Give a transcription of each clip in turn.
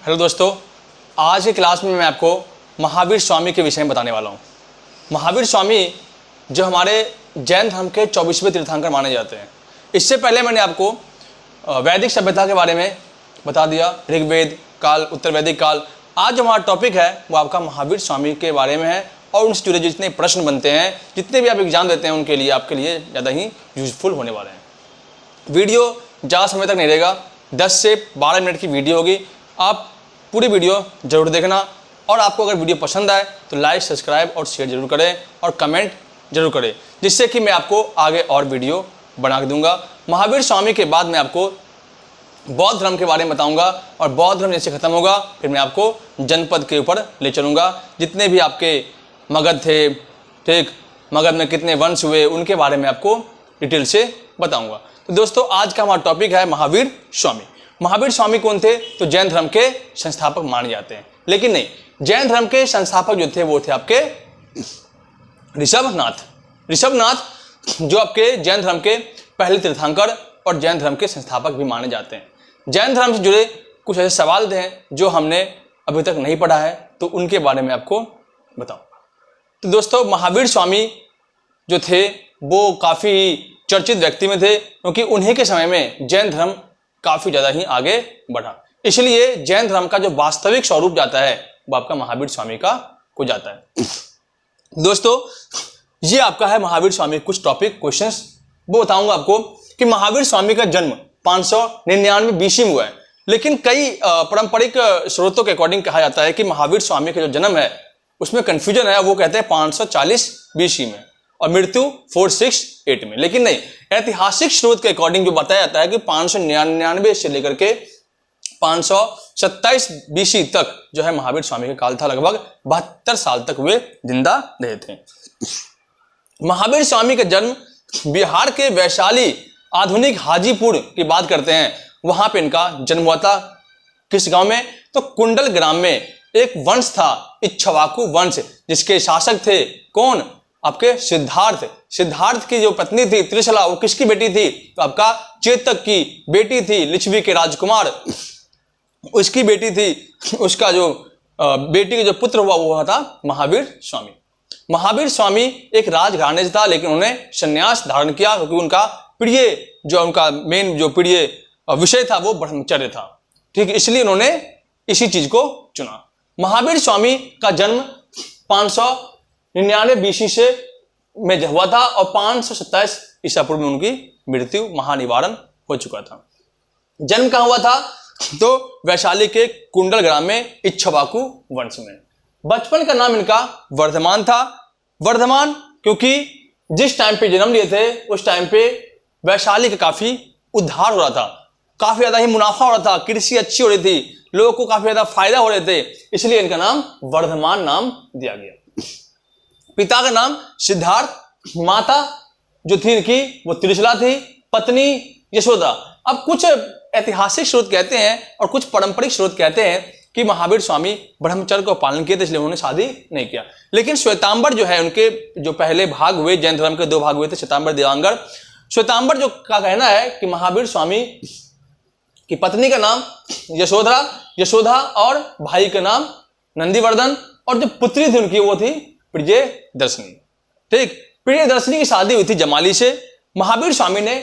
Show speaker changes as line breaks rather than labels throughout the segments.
Hello दोस्तों, आज की क्लास में मैं आपको महावीर स्वामी के विषय में बताने वाला हूँ। महावीर स्वामी जो हमारे जैन धर्म के 24वें तीर्थंकर माने जाते हैं। इससे पहले मैंने आपको वैदिक सभ्यता के बारे में बता दिया, ऋग्वेद काल, उत्तर वैदिक काल। आज जो हमारा टॉपिक है वो आपका महावीर स्वामी के बारे में है और उनसे जुड़े जितने प्रश्न बनते हैं, जितने भी आप एग्जाम देते हैं, उनके लिए आपके लिए ज़्यादा ही यूजफुल होने वाले हैं। वीडियो ज़्यादा समय तक नहीं रहेगा, 10 से 12 मिनट की वीडियो होगी। आप पूरी वीडियो जरूर देखना और आपको अगर वीडियो पसंद आए तो लाइक, सब्सक्राइब और शेयर जरूर करें और कमेंट जरूर करें, जिससे कि मैं आपको आगे और वीडियो बना के दूंगा। महावीर स्वामी के बाद मैं आपको बौद्ध धर्म के बारे में बताऊंगा और बौद्ध धर्म जैसे खत्म होगा फिर मैं आपको जनपद के ऊपर ले चलूँगा। जितने भी आपके मगध थे, ठीक, मगध में कितने वंश हुए, उनके बारे में आपको डिटेल से बताऊँगा। तो दोस्तों, आज का हमारा टॉपिक है महावीर स्वामी। महावीर स्वामी कौन थे? तो जैन धर्म के संस्थापक माने जाते हैं। लेकिन नहीं, जैन धर्म के संस्थापक जो थे वो थे आपके ऋषभनाथ। ऋषभनाथ जो आपके जैन धर्म के पहले तीर्थंकर और जैन धर्म के संस्थापक भी माने जाते हैं। जैन धर्म से जुड़े कुछ ऐसे सवाल थे जो हमने अभी तक नहीं पढ़ा है, तो उनके बारे में आपको बताऊंगा। तो दोस्तों, महावीर स्वामी जो थे वो काफ़ी चर्चित व्यक्ति में थे, क्योंकि उन्हीं के समय में जैन धर्म काफ़ी ज़्यादा ही आगे बढ़ा। इसलिए जैन धर्म का जो वास्तविक स्वरूप जाता है वो आपका महावीर स्वामी का हो जाता है। दोस्तों, ये आपका है महावीर स्वामी कुछ टॉपिक क्वेश्चंस। वो बताऊंगा आपको कि महावीर स्वामी का जन्म 599 बीसी में हुआ है, लेकिन कई पारंपरिक स्रोतों के अकॉर्डिंग कहा जाता है कि महावीर स्वामी का जो जन्म है उसमें कंफ्यूजन है। वो कहते हैं 540 बीसी में और मृत्यु 468 में। लेकिन नहीं, ऐतिहासिक स्रोत के अकॉर्डिंग जो बताया जाता है कि 599 से लेकर के 527 बीसी तक जो है महावीर स्वामी का काल था। लगभग 72 साल तक वे जिंदा रहे थे। महावीर स्वामी का जन्म बिहार के वैशाली, आधुनिक हाजीपुर की बात करते हैं, वहां पे इनका जन्म हुआ था। किस गांव में? तो कुंडल ग्राम में एक वंश था, इक्ष्वाकु वंश, जिसके शासक थे कौन? आपके सिद्धार्थ। सिद्धार्थ की जो पत्नी थी त्रिशला, वो किसकी बेटी थी? तो आपका चेतक की बेटी थी। लिच्छवी के राजकुमार उसकी बेटी थी। उसका जो बेटी का जो पुत्र हुआ वो था महावीर स्वामी। महावीर स्वामी एक राजघराने से था, लेकिन उन्होंने संन्यास धारण किया क्योंकि उनका प्रिय जो उनका मेन जो प्रिय विषय था वो ब्रह्मचर्य था। ठीक, इसलिए उन्होंने इसी चीज को चुना। महावीर स्वामी का जन्म 599 बीसी से में हुआ था और 527 ईसा पूर्व में उनकी मृत्यु महानिवारण हो चुका था। जन्म कहाँ हुआ था? तो वैशाली के कुंडल ग्राम में इक्ष्वाकु वंश में। बचपन का नाम इनका वर्धमान था। वर्धमान क्योंकि जिस टाइम पे जन्म लिए थे उस टाइम पे वैशाली का काफी उद्धार हो रहा था, काफी ज्यादा ही मुनाफा हो रहा था, कृषि अच्छी हो रही थी, लोगों को काफी ज्यादा फायदा हो रहे थे, इसलिए इनका नाम वर्धमान नाम दिया गया। पिता का नाम सिद्धार्थ, माता जो थी इनकी वो त्रिशला थी, पत्नी यशोदा। अब कुछ ऐतिहासिक स्रोत कहते हैं और कुछ पारंपरिक स्रोत कहते हैं कि महावीर स्वामी ब्रह्मचर्य को पालन किए थे, इसलिए उन्होंने शादी नहीं किया। लेकिन श्वेतांबर जो है, उनके जो पहले भाग हुए, जैन धर्म के 2 भाग हुए थे, श्वेतांबर, देवांगर। श्वेतांबर जो का कहना है कि महावीर स्वामी की पत्नी का नाम यशोधा और भाई का नाम नंदीवर्धन, और जो पुत्री थी उनकी वो थी प्रियदर्शनी। ठीक, प्रियदर्शनी की शादी हुई थी जमाली से। महावीर स्वामी ने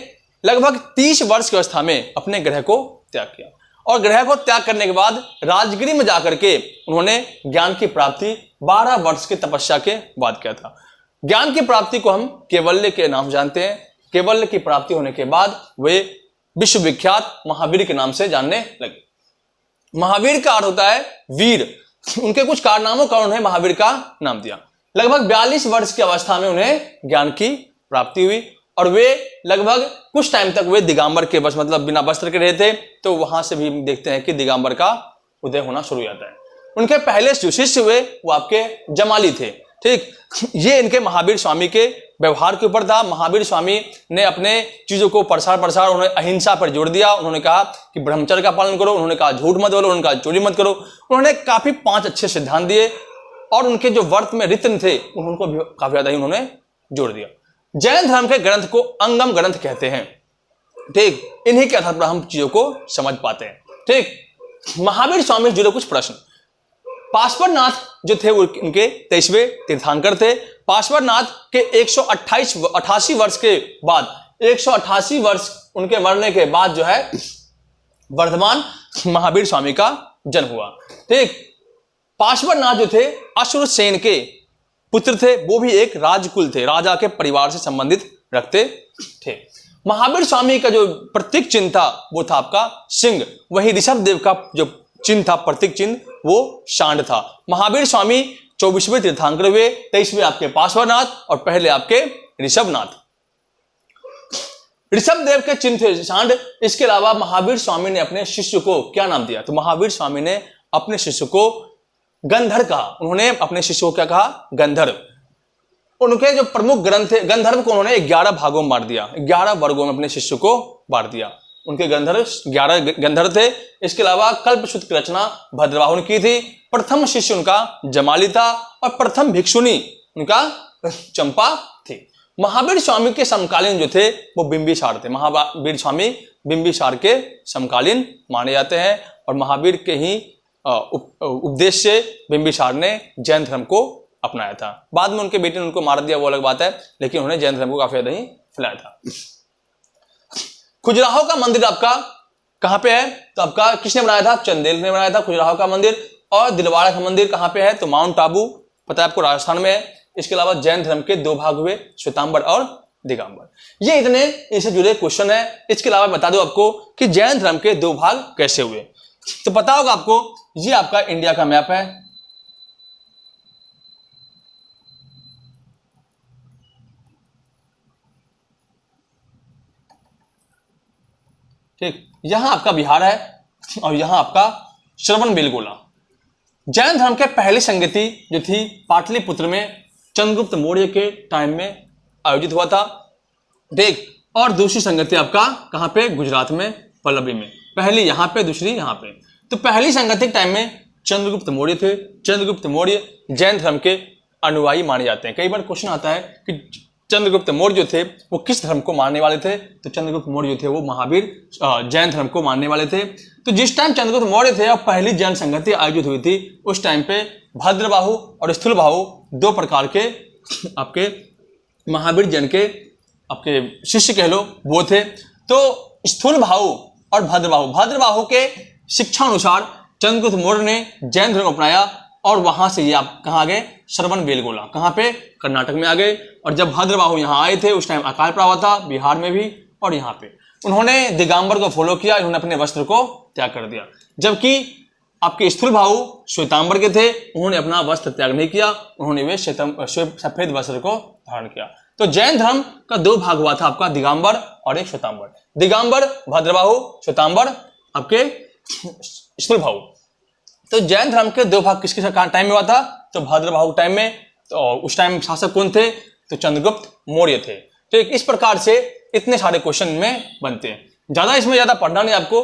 लगभग 30 वर्ष की अवस्था में अपने ग्रह को त्याग किया और ग्रह को त्याग करने के बाद राजगिरी में जाकर के उन्होंने ज्ञान की प्राप्ति 12 वर्ष की तपस्या के बाद किया था। ज्ञान की प्राप्ति को हम कैवल्य के नाम जानते हैं। कैवल्य की प्राप्ति होने के बाद वे विश्वविख्यात महावीर के नाम से जानने लगे। महावीर का अर्थ होता है वीर। उनके कुछ कारनामों का उन्हें महावीर का नाम दिया। लगभग 42 वर्ष की अवस्था में उन्हें ज्ञान की प्राप्ति हुई और वे लगभग कुछ टाइम तक वे दिगंबर के बस मतलब बिना वस्त्र के रहे थे। तो वहां से भी देखते हैं कि दिगंबर का उदय होना शुरू हो जाता है। उनके पहले जो शिष्य हुए वो आपके जमाली थे। ठीक, ये इनके महावीर स्वामी के व्यवहार के ऊपर था। महावीर स्वामी ने अपने चीजों को प्रसार उन्होंने अहिंसा पर जोर दिया। उन्होंने कहा कि ब्रह्मचर्य का पालन करो, उन्होंने कहा झूठ मत बोलो, उन्होंने कहा चोरी मत करो। उन्होंने काफी 5 अच्छे सिद्धांत दिए और उनके जो व्रत में रितन थे उनको भी काफी ज्यादा ही उन्होंने जोड़ दिया। जैन धर्म के ग्रंथ को अंगम ग्रंथ कहते हैं। ठीक, इन्हीं के आधार पर हम चीजों को समझ पाते हैं। ठीक, महावीर स्वामी से जुड़े कुछ प्रश्न। पार्श्वनाथ जो थे वो उनके 23वें तीर्थंकर थे। पार्श्वनाथ के 188 वर्ष के बाद, 188 वर्ष उनके मरने के बाद जो है वर्धमान महावीर स्वामी का जन्म हुआ। ठीक, पार्श्वनाथ जो थे असुर सेन के पुत्र थे, वो भी एक राजकुल थे, राजा के परिवार से संबंधित रखते थे। महावीर स्वामी का जो प्रतीक चिन्ह था वो था आपका सिंह, वही ऋषभ देव का जो चिन्ह था, प्रतीक चिन्ह, वो सांड था। महावीर स्वामी 24वें तीर्थंकर हुए, 23वें आपके पार्श्वनाथ और पहले आपके ऋषभनाथ। ऋषभ देव के चिन्ह थे सांड। इसके अलावा महावीर स्वामी ने अपने शिष्य को क्या नाम दिया? तो महावीर स्वामी ने अपने शिष्य को गंधर्व कहा। उन्होंने अपने शिष्य को क्या कहा? गंधर्व। उनके जो प्रमुख ग्रंथ थे, गंधर्व को उन्होंने 11 भागों में बांट दिया, 11 वर्गों में अपने शिष्य को बांट दिया। उनके गंधर्व 11 गंधर्व थे। इसके अलावा कल्पसूत्र की रचना भद्रबाहु ने की थी। प्रथम शिष्य उनका जमाली था और प्रथम भिक्षुनी उनका चंपा थी। महावीर स्वामी के समकालीन जो थे वो बिंबिसार थे। महावीर स्वामी बिंबिसार के समकालीन माने जाते हैं और महावीर के ही उपदेश से बिंबिसार ने जैन धर्म को अपनाया था। बाद में उनके बेटे ने उनको मार दिया, वो अलग बात है, लेकिन उन्होंने जैन धर्म को काफी ज्यादा ही फैलाया था। खजुराहो का मंदिर आपका कहां पे है? तो आपका किसने बनाया था? चंदेल ने बनाया था खजुराहो का मंदिर। और दिलवाड़ा का मंदिर कहां पे है? तो माउंट आबू, पता है आपको, राजस्थान में है। इसके अलावा जैन धर्म के 2 भाग हुए, श्वेतांबर और दिगंबर। ये इतने इनसे जुड़े क्वेश्चन है। इसके अलावा बता दो आपको कि जैन धर्म के 2 भाग कैसे हुए। तो पता होगा आपको, ये आपका इंडिया का मैप है। ठीक, यहां आपका बिहार है और यहां आपका श्रवणबेलगोला। जैन धर्म के पहली संगति जो थी पाटलिपुत्र में चंद्रगुप्त मौर्य के टाइम में आयोजित हुआ था। देख, और दूसरी संगति आपका कहां पे? गुजरात में, पल्लवी में। पहली यहां पे, दूसरी यहां पे। तो पहली संगति के टाइम में चंद्रगुप्त मौर्य थे। चंद्रगुप्त मौर्य जैन धर्म के अनुयायी माने जाते हैं। कई बार क्वेश्चन आता है कि चंद्रगुप्त मौर्य जो थे वो किस धर्म को मानने वाले थे? तो चंद्रगुप्त मौर्य जो थे वो महावीर जैन धर्म को मानने वाले थे। तो जिस टाइम चंद्रगुप्त मौर्य थे और पहली जैन संगति आयोजित हुई थी, उस टाइम पे भद्रबाहु और स्थूलबाहु 2 प्रकार के आपके महावीर जैन के आपके शिष्य कह लो, वो थे। तो स्थूलबाहु और भद्रबाहु के शिक्षा अनुसार चंद्रगुप्त मौर्य ने जैन धर्म अपनाया और वहां से ये आप कहाँ आ गए? श्रवणबेलगोला। कहाँ पे? कर्नाटक में आ गए। और जब भद्रबाहु यहाँ आए थे उस टाइम अकाल प्रभाव था बिहार में भी और यहाँ पे। उन्होंने दिगंबर को फॉलो किया, इन्होंने अपने वस्त्र को त्याग कर दिया। जबकि आपके स्थूलबाहु श्वेतांबर के थे, उन्होंने अपना वस्त्र त्याग नहीं किया, उन्होंने वे सफेद वस्त्र को धारण किया। तो जैन धर्म का 2 भाग हुआ था आपका, दिगंबर और एक श्वेतांबर। दिगंबर भद्रबाहु, श्वेतांबर आपके स्थूलबाहु। तो जैन धर्म के 2 भाग किसके टाइम में हुआ था? तो भद्रबाहु टाइम में। तो उस टाइम शासक कौन थे? तो चंद्रगुप्त मौर्य थे। तो इस प्रकार से इतने सारे क्वेश्चन में बनते हैं। ज्यादा पढ़ना नहीं आपको,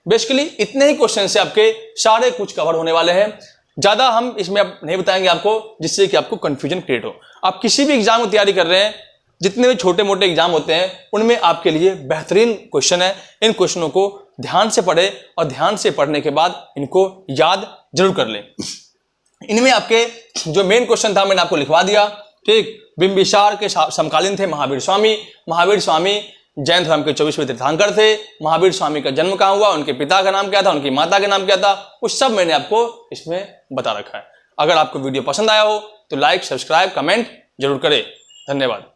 बेसिकली इतने ही क्वेश्चन से आपके सारे कुछ कवर होने वाले हैं। ज्यादा हम इसमें अब नहीं बताएंगे आपको, जिससे कि आपको कंफ्यूजन क्रिएट हो। आप किसी भी एग्जाम की तैयारी कर रहे हैं, जितने भी छोटे मोटे एग्जाम होते हैं, उनमें आपके लिए बेहतरीन क्वेश्चन है। इन क्वेश्चनों को ध्यान से पढ़े और ध्यान से पढ़ने के बाद इनको याद जरूर कर लें। इनमें आपके जो मेन क्वेश्चन था मैंने आपको लिखवा दिया। ठीक, बिंबिसार के समकालीन थे महावीर स्वामी। महावीर स्वामी जैन धर्म के 24वें तीर्थंकर थे। महावीर स्वामी का जन्म कहाँ हुआ, उनके पिता का नाम क्या था, उनकी माता का नाम क्या था, वो सब मैंने आपको इसमें बता रखा है। अगर आपको वीडियो पसंद आया हो तो लाइक, सब्सक्राइब, कमेंट जरूर करें। धन्यवाद।